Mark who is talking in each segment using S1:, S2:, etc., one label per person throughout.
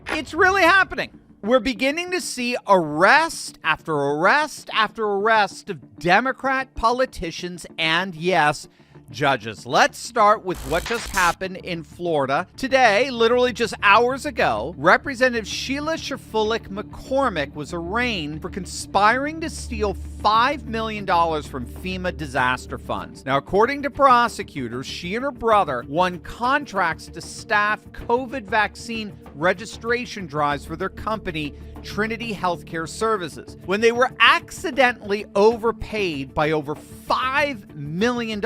S1: It's really happening. We're beginning to see arrest after arrest after arrest of Democrat politicians and, yes, judges. Let's start with what just happened in Florida. Today, literally just hours ago, Representative Sheila Sherfulick McCormick was arraigned for conspiring to steal $5 million from FEMA disaster funds. Now, according to prosecutors, she and her brother won contracts to staff COVID vaccine registration drives for their company, Trinity Healthcare Services. When they were accidentally overpaid by over $5 million,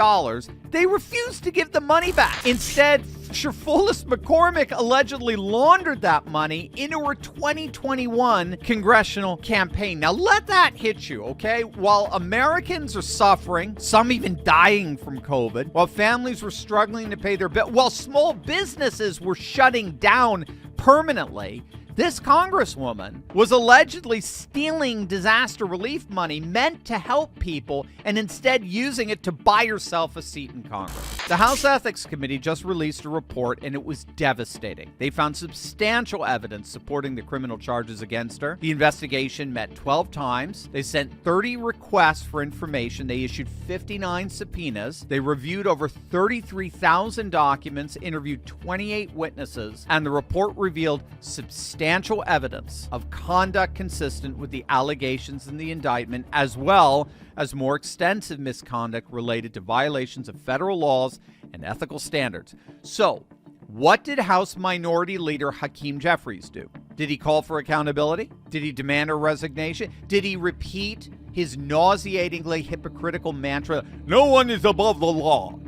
S1: they refused to give the money back. Instead, Sherfulick McCormick allegedly laundered that money into her 2021 congressional campaign. Now, let that hit you, okay? While Americans are suffering, some even dying from COVID, while families were struggling to pay their bill, while small businesses were shutting down permanently, this congresswoman was allegedly stealing disaster relief money meant to help people and instead using it to buy herself a seat in Congress. The House Ethics Committee just released a report and it was devastating. They found substantial evidence supporting the criminal charges against her. The investigation met 12 times. They sent 30 requests for information. They issued 59 subpoenas. They reviewed over 33,000 documents, interviewed 28 witnesses, and the report revealed substantial evidence of conduct consistent with the allegations in the indictment, as well as more extensive misconduct related to violations of federal laws and ethical standards. So, what did House Minority Leader Hakeem Jeffries do? Did he call for accountability? Did he demand her resignation? Did he repeat his nauseatingly hypocritical mantra, "No one is above the law"?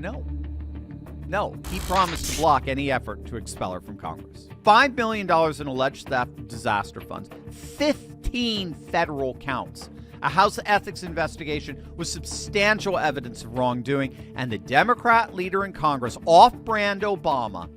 S1: No, he promised to block any effort to expel her from Congress. $5 million in alleged theft of disaster funds, 15 federal counts, a House ethics investigation with substantial evidence of wrongdoing, and the Democrat leader in Congress, off-brand Obama,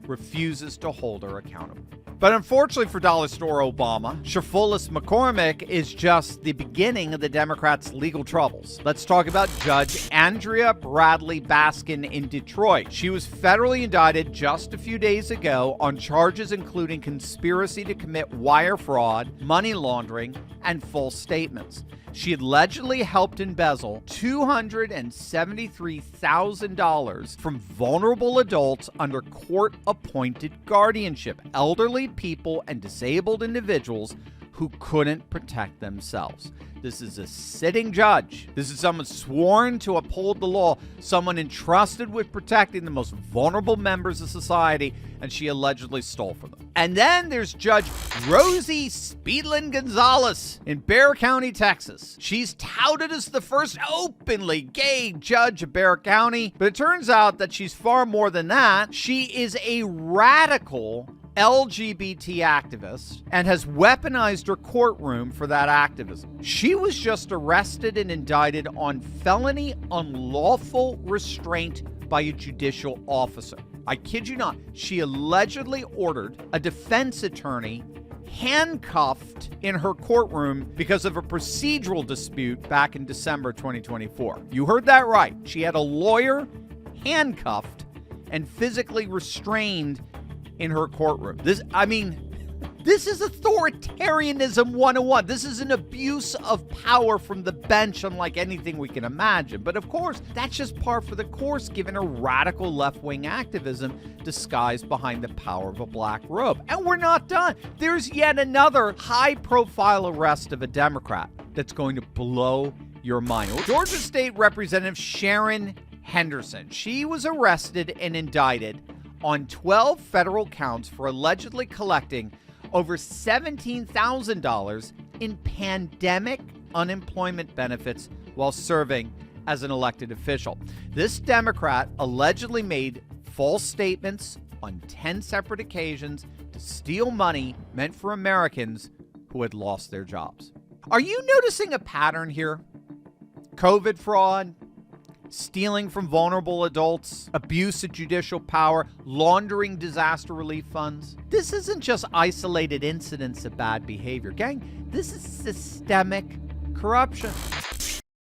S1: refuses to hold her accountable. But unfortunately for Dollar Store Obama, Sherfulick McCormick is just the beginning of the Democrats' legal troubles. Let's talk about Judge Andrea Bradley Baskin in Detroit. She was federally indicted just a few days ago on charges including conspiracy to commit wire fraud, money laundering, and false statements. She allegedly helped embezzle $273,000 from vulnerable adults under court-appointed guardianship, elderly people and disabled individuals who couldn't protect themselves. This is a sitting judge. This is someone sworn to uphold the law, someone entrusted with protecting the most vulnerable members of society, and she allegedly stole from them. And then there's Judge Rosie Speedlin Gonzalez in Bexar County, Texas. She's touted as the first openly gay judge of Bexar County, but it turns out that she's far more than that. She is a radical LGBT activist and has weaponized her courtroom for that activism. She was just arrested and indicted on felony unlawful restraint by a judicial officer. I kid you not. She allegedly ordered a defense attorney handcuffed in her courtroom because of a procedural dispute back in December 2024. You heard that right. She had a lawyer handcuffed and physically restrained in her courtroom. This is authoritarianism 101. This is an abuse of power from the bench unlike anything we can imagine. But of course, that's just par for the course given her radical left-wing activism disguised behind the power of a black robe. And we're not done. There's yet another high-profile arrest of a Democrat that's going to blow your mind. Georgia State Representative Sharon Henderson. She was arrested and indicted on 12 federal counts for allegedly collecting over $17,000 in pandemic unemployment benefits while serving as an elected official. This Democrat allegedly made false statements on 10 separate occasions to steal money meant for Americans who had lost their jobs. Are you noticing a pattern here? COVID fraud, stealing from vulnerable adults, abuse of judicial power, laundering disaster relief funds. This isn't just isolated incidents of bad behavior. Gang, this is systemic corruption.